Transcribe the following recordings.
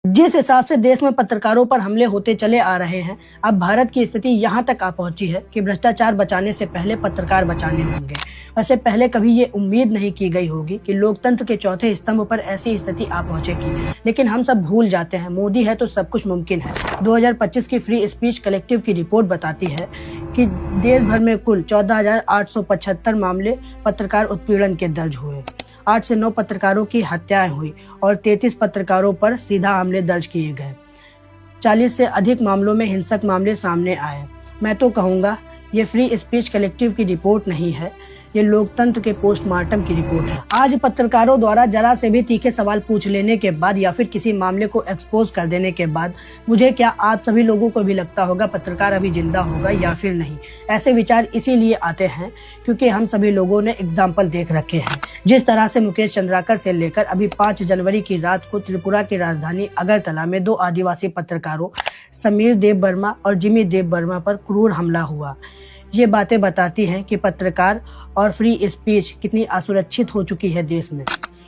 जिस हिसाब से देश में पत्रकारों पर हमले होते चले आ रहे हैं, अब भारत की स्थिति यहाँ तक आ पहुंची है कि भ्रष्टाचार बचाने से पहले पत्रकार बचाने होंगे। वैसे पहले कभी ये उम्मीद नहीं की गई होगी कि लोकतंत्र के चौथे स्तंभ पर ऐसी स्थिति आ पहुंचेगी, लेकिन हम सब भूल जाते हैं मोदी है तो सब कुछ मुमकिन है। 2025 की फ्री स्पीच कलेक्टिव की रिपोर्ट बताती है कि देश भर में कुल 14,875 मामले पत्रकार उत्पीड़न के दर्ज हुए। 8 से 9 पत्रकारों की हत्याएं हुई और 33 पत्रकारों पर सीधा मामले दर्ज किए गए। 40 से अधिक मामलों में हिंसक मामले सामने आए। मैं तो कहूँगा ये फ्री स्पीच कलेक्टिव की रिपोर्ट नहीं है, ये लोकतंत्र के पोस्टमार्टम की रिपोर्ट है। आज पत्रकारों द्वारा जरा से भी तीखे सवाल पूछ लेने के बाद या फिर किसी मामले को एक्सपोज कर देने के बाद मुझे क्या आप सभी लोगों को भी लगता होगा पत्रकार अभी जिंदा होगा या फिर नहीं। ऐसे विचार इसीलिए आते हैं क्योंकि हम सभी लोगों ने एग्जाम्पल देख रखे हैं। जिस तरह से मुकेश चंद्राकर से लेकर अभी 5 जनवरी की रात को त्रिपुरा की राजधानी अगरतला में 2 आदिवासी पत्रकारों समीर देव वर्मा और जिमी देव वर्मा पर क्रूर हमला हुआ। ये बातें बताती हैं कि पत्रकार और फ्री स्पीच कितनी असुरक्षित हो चुकी है देश में।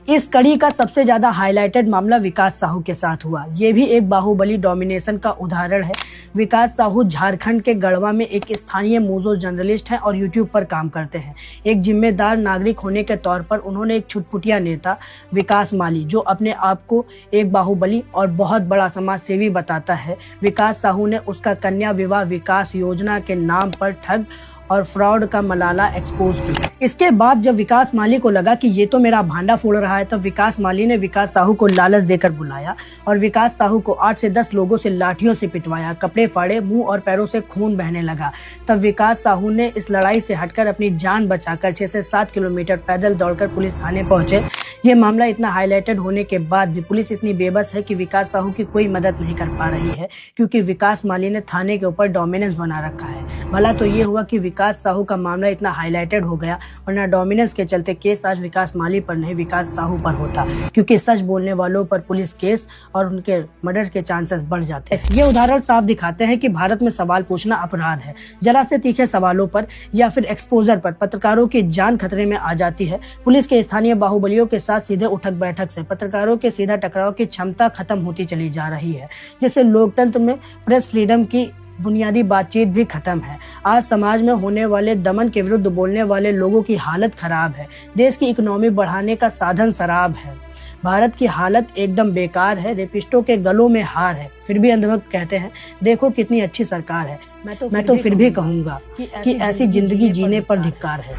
इस कड़ी का सबसे ज्यादा हाईलाइटेड मामला विकास साहू के साथ हुआ। ये भी एक बाहुबली डोमिनेशन का उदाहरण है। विकास साहू झारखंड के गढ़वा में एक स्थानीय मूजो जर्नलिस्ट हैं और यूट्यूब पर काम करते हैं। एक जिम्मेदार नागरिक होने के तौर पर उन्होंने एक छुटपुटिया नेता विकास माली, जो अपने आप को एक बाहुबली और बहुत बड़ा समाज सेवी बताता है, विकास साहू ने उसका कन्या विवाह विकास योजना के नाम पर ठग और फ्रॉड का मलाला एक्सपोज किया। इसके बाद जब विकास माली को लगा कि ये तो मेरा भांडा फोड़ रहा है, तब विकास माली ने विकास साहू को लालच देकर बुलाया और विकास साहू को 8 से 10 लोगों से लाठियों से पिटवाया, कपड़े फाड़े, मुंह और पैरों से खून बहने लगा। तब विकास साहू ने इस लड़ाई से हटकर अपनी जान बचाकर 6 से 7 किलोमीटर पैदल दौड़कर पुलिस थाने पहुंचे। ये मामला इतना हाईलाइटेड होने के बाद भी पुलिस इतनी बेबस है कि विकास साहू की कोई मदद नहीं कर पा रही है, क्योंकि विकास माली ने थाने के ऊपर डोमिनेंस बना रखा है। भला तो ये हुआ कि विकास साहू का मामला इतना हाईलाइटेड हो गया, वरना डोमिनेंस के चलते केस आज विकास माली पर नहीं विकास साहू पर होता, क्योंकि सच बोलने वालों पर पुलिस केस और उनके मर्डर के चांसेस बढ़ जाते हैं। ये उदाहरण साफ दिखाते हैं कि भारत में सवाल पूछना अपराध है। जरा से तीखे सवालों पर या फिर एक्सपोजर पर पत्रकारों की जान खतरे में आ जाती है। पुलिस के स्थानीय बाहुबलियों के साथ सीधे उठक बैठक से पत्रकारों के सीधा टकराव की क्षमता खत्म होती चली जा रही है, जिससे लोकतंत्र में प्रेस फ्रीडम की बुनियादी बातचीत भी खत्म है। आज समाज में होने वाले दमन के विरुद्ध बोलने वाले लोगों की हालत खराब है। देश की इकोनॉमी बढ़ाने का साधन शराब है। भारत की हालत एकदम बेकार है। रेपिस्टों के गलों में हार है, फिर भी अंधभक्त कहते हैं देखो कितनी अच्छी सरकार है। मैं तो फिर भी कहूंगा कि ऐसी जिंदगी जीने पर धिक्कार है।